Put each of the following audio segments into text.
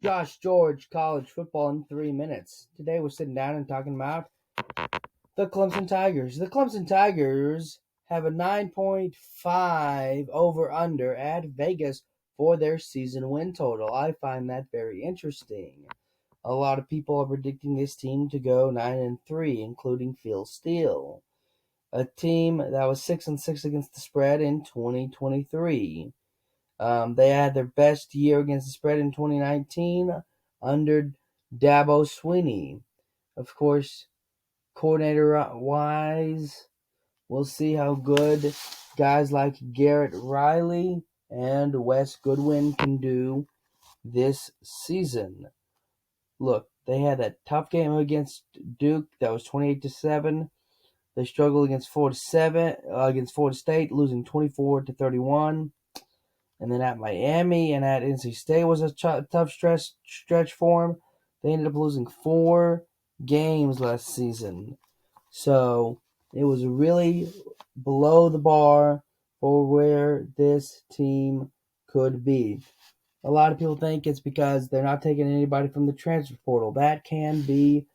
Josh George, college football in 3 minutes. Today we're sitting down and talking about the Clemson Tigers. The Clemson Tigers have a 9.5 over-under at Vegas for their season win total. I find that very interesting. A lot of people are predicting this team to go 9-3, including Phil Steele, a team that was 6-6 against the spread in 2023. They had their best year against the spread in 2019 under Dabo Swinney. Of course, coordinator-wise, we'll see how good guys like Garrett Riley and Wes Goodwin can do this season. Look, they had that tough game against Duke that was 28-7. They struggled against Florida State, losing 24-31. And then at Miami and at NC State was a tough stretch for them. They ended up losing 4 games last season. So it was really below the bar for where this team could be. A lot of people think it's because they're not taking anybody from the transfer portal. That can be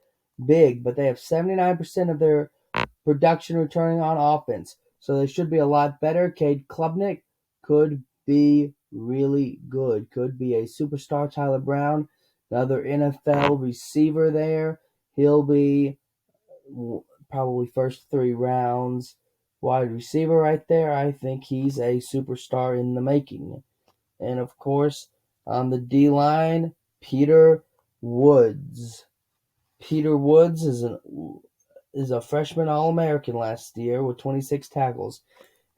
big, but they have 79% of their production returning on offense. So they should be a lot better. Cade Klubnik could be really good. Could be a superstar. Tyler Brown, another NFL receiver there. He'll be probably first 3 rounds wide receiver right there. I think he's a superstar in the making. And of course, on the D-line, Peter Woods. Peter Woods is a freshman All-American last year with 26 tackles.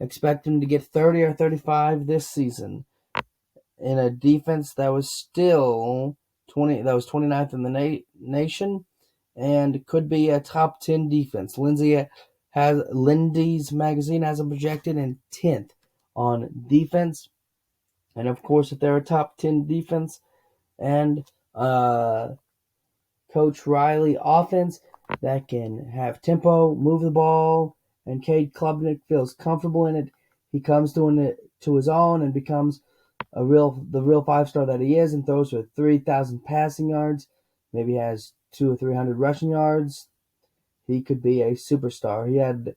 Expect him to get 30 or 35 this season in a defense that was still 29th in the nation and could be a top 10 defense. Lindy's magazine has them projected in 10th on defense. And of course, if they're a top 10 defense and Coach Riley offense that can have tempo, move the ball, and Cade Klubnik feels comfortable in it, he comes to his own and becomes the real 5-star that he is and throws for 3,000 passing yards, maybe has 200 or 300 rushing yards. He could be a superstar. He had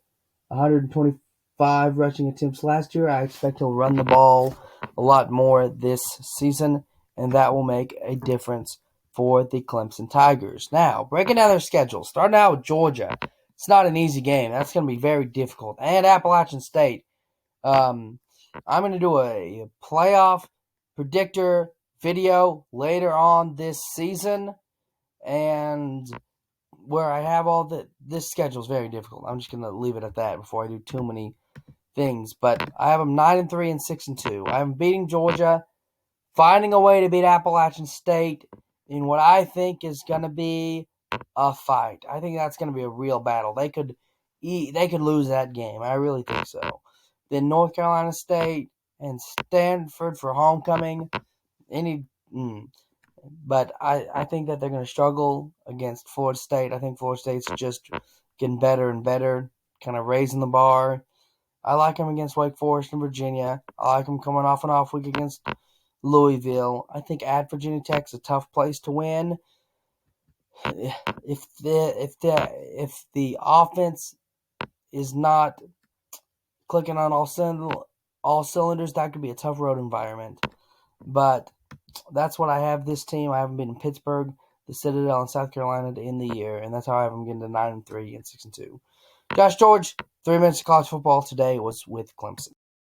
125 rushing attempts last year. I expect he'll run the ball a lot more this season, and that will make a difference for the Clemson Tigers. Now, breaking down their schedule, starting out with Georgia. It's not an easy game. That's going to be very difficult. And Appalachian State. I'm going to do a playoff predictor video later on this season, and where I have this schedule is very difficult. I'm just going to leave it at that before I do too many things. But I have them 9-3 and 6-2. I am beating Georgia, finding a way to beat Appalachian State in what I think is going to be a fight. I think that's going to be a real battle. They could lose that game. I really think so. Then North Carolina State and Stanford for homecoming. But I think that they're going to struggle against Florida State. I think Florida State's just getting better and better, kind of raising the bar. I like them against Wake Forest and Virginia. I like them coming off an off week against Louisville. I think at Virginia Tech's a tough place to win. If the offense is not clicking on all cylinders, that could be a tough road environment. But that's what I have this team. I haven't been in Pittsburgh, the Citadel, and South Carolina to end the year, and that's how I have them getting to 9-3 and 6-2. Josh George, 3 minutes of college football today was with Clemson.